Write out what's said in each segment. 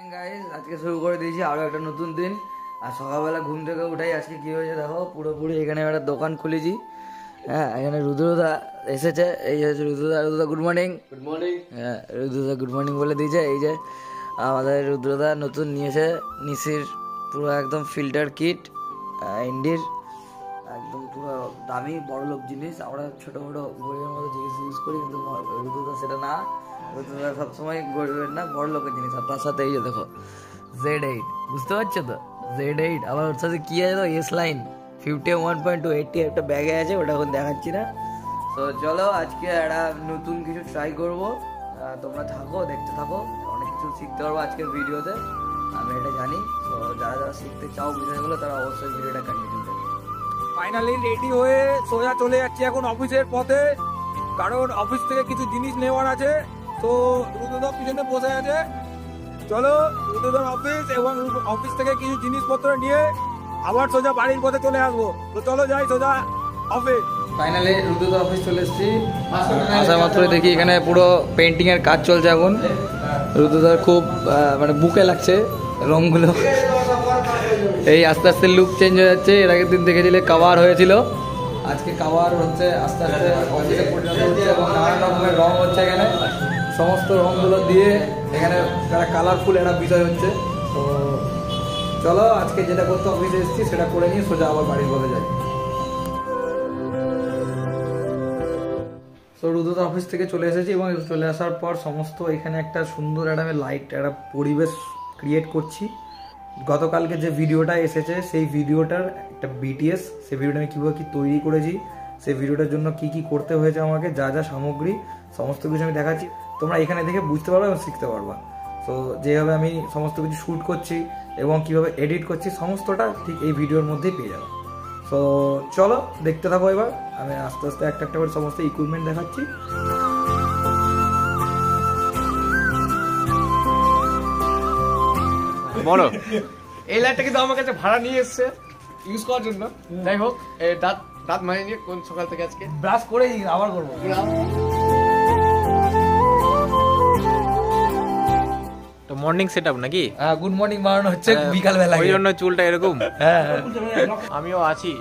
Morning guys, আজকে শুরু করে দিয়েছি আরো একটা নতুন দিন। আর সকালবেলা ঘুম থেকে উঠাই আজকে কি হয়েছে দেখো, পুরোপুরি এখানে একটা দোকান খুলেছি। হ্যাঁ, এখানে রুদ্রদা এসেছে, এই হচ্ছে রুদ্রদা। রুদ্রদা গুড মর্নিং। Good morning. হ্যাঁ, রুদ্রদা গুড মর্নিং বলে দিয়েছে। এই যে আমাদের রুদ্রদা নতুন নিয়েছে নিসির পুরো একদম ফিল্টার কিট, ইন্ডির একদম পুরো দামি বড়লোক জিনিস। আমরা ছোটো মোটো গরিবের মতো জিনিস ইউজ করি, কিন্তু রুদ্রদা সেটা না। রুদ্রদা সবসময় গরিবের না, বড় লোকের জিনিস। আর তার সাথে এই যে দেখো Z8, বুঝতে পারছো তো? Z8 আবার ওর সাথে কি আছে তো, এস লাইন 51.280 একটা ব্যাগে আছে, ওটা এখন দেখাচ্ছি না। তো চলো আজকে একটা নতুন কিছু ট্রাই করবো। তোমরা থাকো, দেখতে থাকো, অনেক কিছু শিখতে পারবো আজকের ভিডিওতে, আমি এটা জানি। তো যারা যারা শিখতে চাও বিষয়গুলো, তারা অবশ্যই ভিডিওটা কন্টিনিউ করবে। ফাইনালি রেডি হয়ে সোজা চলে যাচ্ছি এখন অফিসের পথে, কারণ অফিস থেকে কিছু জিনিস নেওয়ার আছে। তো রুদ্রদা পিছনে বসে আছে, চলো রুদ্রদার অফিস, এবং অফিস থেকে কিছু জিনিসপত্র নিয়ে আবার সোজা বাড়ির পথে চলে আসবো। তো চলো যাই সোজা অফিস। ফাইনালি রুদ্রদার অফিস চলে এসেছি। আসা মাত্র দেখি এখানে পুরো পেন্টিং এর কাজ চলছে এখন। রুদ্রদার খুব মানে বুকে লাগছে রংগুলো, এই আস্তে আস্তে লুক চেঞ্জ হয়ে যাচ্ছে। এর আগের দিন দেখেছিলে কাভার হয়েছিল, আজকে কাভার হচ্ছে আস্তে আস্তে অফিসে পরিণত হচ্ছে, এবং নানান রকমের রং হচ্ছে এখানে। সমস্ত রংগুলো দিয়ে এখানে একটা কালারফুল একটা বিষয় হচ্ছে। তো চলো আজকে যেটা করতে অফিসে এসেছি সেটা করে নিয়ে সোজা আবার বাড়ির পথে যাই। তো রুদ্রদা অফিস থেকে চলে এসেছি, এবং চলে আসার পর সমস্ত এখানে একটা সুন্দর একটা লাইট, একটা পরিবেশ ক্রিয়েট করছি। গতকালকে যে ভিডিওটা এসেছে সেই ভিডিওটার একটা BTS, সেই ভিডিওটা আমি কীভাবে কী তৈরি করেছি, সেই ভিডিওটার জন্য কি কি করতে হয়েছে আমাকে, যা যা সামগ্রী, সমস্ত কিছু আমি দেখাচ্ছি। তোমরা এখানে দেখে বুঝতে পারবে এবং শিখতে পারবা। তো যেভাবে আমি সমস্ত কিছু শ্যুট করছি এবং কিভাবে এডিট করছি, সমস্তটা ঠিক এই ভিডিওর মধ্যেই পেয়ে যাবো। তো চলো দেখতে থাকো। এবার আমি আস্তে আস্তে একটা একটা করে সমস্ত ইকুইপমেন্ট দেখাচ্ছি। বলো, এই লাইটটা কিন্তু আমার কাছে ভাড়া নিয়ে এসছে ইউজ করার জন্য। যাই হোক, দাঁত দাঁত মানে নিয়ে কোন সকাল থেকে আজকে ব্রাশ করে আবার করবো। তো মর্নিং সেটআপ নাকি? গুড মর্নিং বানানো হচ্ছে বিকাল বেলা, ওই জন্য চুলটা এরকম। হ্যাঁ, আমিও আছি।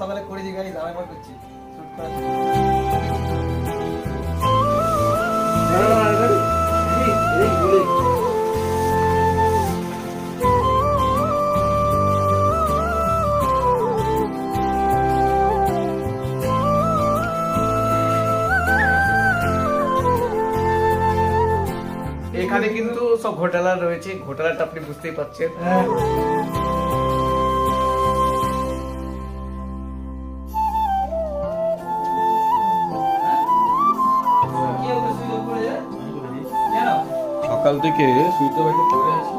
সকালে করেছি গাড়ি দাঁড়াবার করছি। এখানে কিন্তু সব ঘোটালা রয়েছে, ঘোটালাটা আপনি বুঝতেই পারছেন। সকাল থেকে সুইতে পড়ে আছি।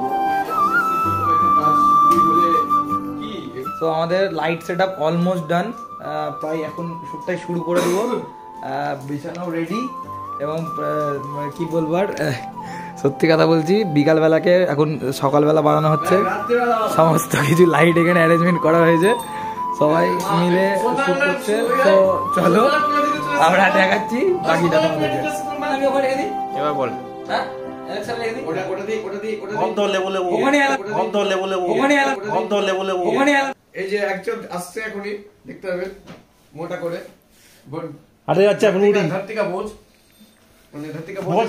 তো আমাদের light set up almost done, প্রায় এখন শ্যুটটাই শুরু করে দেবো। বিছানাও রেডি, এবং কি বলবো আর, সত্যি কথা বলছি, বিকালবেলাকে এখন সকালবেলা বানানো হচ্ছে। সমস্ত কিছু লাইট এখানে অ্যারেঞ্জমেন্ট করা হয়েছে, সবাই মিলে শ্যুট করছে। তো চলো আমরা দেখাচ্ছি বাকিটা তোমাদেরকে। এবার বল। এই যে একজন আসছে এখনই, দেখতে পাবেন মোটা করে। আরে আচ্ছা এখন উড়ি ধরতিকা বোঝ, মানে ধরতিকা বোঝ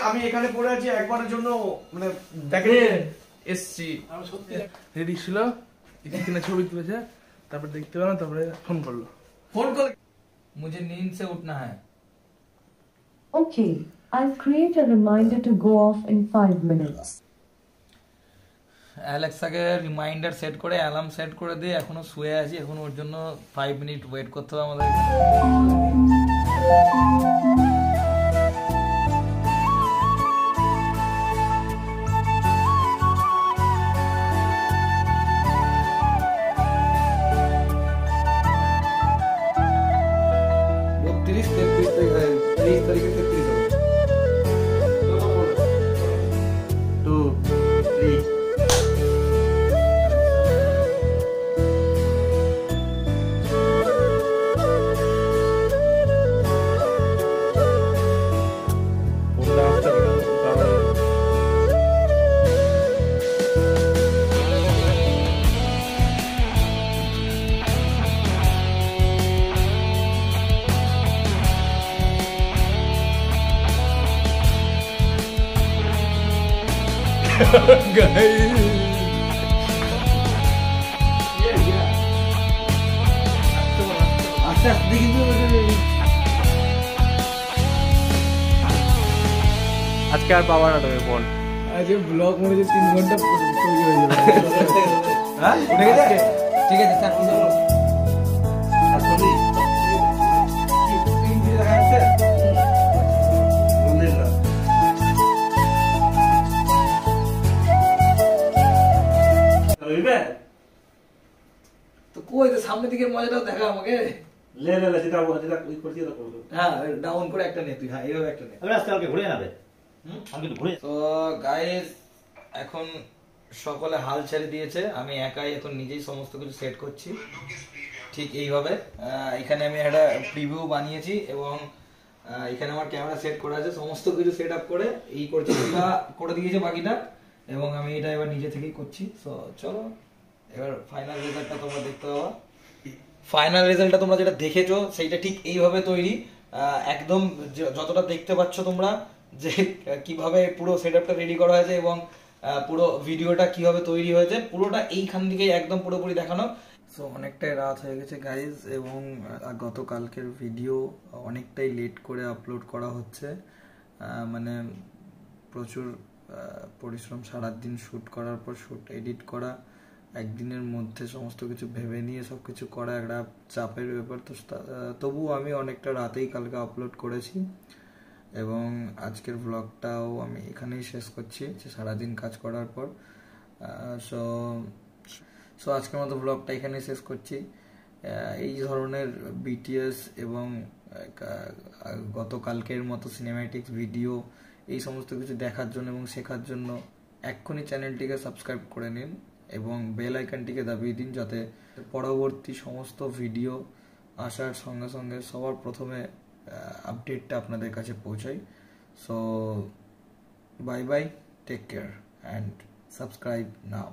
আমি এখানে পড়ে আছি একবারের জন্য, মানে দেখে এসছি। আমি সত্যি রেডি ছিল, এখানে ছবি তুলেছে, তারপর দেখতে পেলাম, তারপরে ফোন করলো। मुझे नींद से उठना है। Okay, I'll create a reminder to go off in 5 minutes. অ্যালেক্সাকে রিমাইন্ডার সেট করে অ্যালার্ম সেট করে দিয়ে এখনো শুয়ে আছি, এখন ওর জন্য 5 মিনিট ওয়েট করতে হবে আমাদের। আস্তে আস্তে কিন্তু আজকে আর পাওয়া না তুমি ফোন। আজকে ব্লগ মনে হচ্ছে 3 ঘন্টা তৈরি হয়ে যাবে। হ্যাঁ উঠে গেছে, ঠিক আছে স্যার ফোন করো। তো কই তো সামনের দিকে মজাটাও দেখা আমাকে। হ্যাঁ ডাউন করে একটা নে তুই, হ্যাঁ এইভাবে একটা নে। তো গাইস এখন সকলে হাল ছেড়ে দিয়েছে, আমি একাই এখন নিজেই সমস্ত কিছু সেট করছি ঠিক এইভাবে। এখানে আমি একটা প্রিভিউ বানিয়েছি এবং এখানে আমার ক্যামেরা সেট করা আছে, সমস্ত কিছু সেট আপ করে এই করছি, এটা করে দিয়েছে বাকিটা এবং আমি এটা এবার নিজে থেকেই করছি। তো চলো এবার ফাইনাল রেজাল্টটা তোমরা দেখতে পাবা। ফাইনাল রেজাল্টটা তোমরা যেটা দেখেছো সেইটা ঠিক এইভাবে তৈরি, একদম যতটা দেখতে পাচ্ছ তোমরা যে কিভাবে পুরো সেটআপটা রেডি করা হয়েছে এবং পুরো ভিডিওটা কিভাবে তৈরি হয়েছে পুরোটা এইখান থেকেই একদম পুরোপুরি দেখানো। সো অনেকটাই রাত হয়ে গেছে গাইজ এবং গতকালকের ভিডিও অনেকটাই লেট করে আপলোড করা হচ্ছে, মানে প্রচুর পরিশ্রম, সারাদিন শ্যুট করার পর শ্যুট এডিট করা, একদিনের মধ্যে সমস্ত কিছু ভেবে নিয়ে সব কিছু করা একটা চাপের ব্যাপার। তো তবুও আমি অনেকটা রাতেই কালকে আপলোড করেছি এবং আজকের ব্লগটাও আমি এখানেই শেষ করছি যে সারাদিন কাজ করার পর। সো আজকের মতো ব্লগটা এখানেই শেষ করছি। এই ধরনের বিটিএস এবং গতকালকের মতো সিনেম্যাটিক্স ভিডিও এই সমস্ত কিছু দেখার জন্য এবং শেখার জন্য এক্ষুনি চ্যানেলটিকে সাবস্ক্রাইব করে নিন এবং বেল আইকনটিকে দাবিয়ে দিন যাতে পরবর্তী সমস্ত ভিডিও আসার সঙ্গে সঙ্গে সবার প্রথমে আপডেটটা আপনাদের কাছে পৌঁছায়। So bye bye, take care and subscribe now.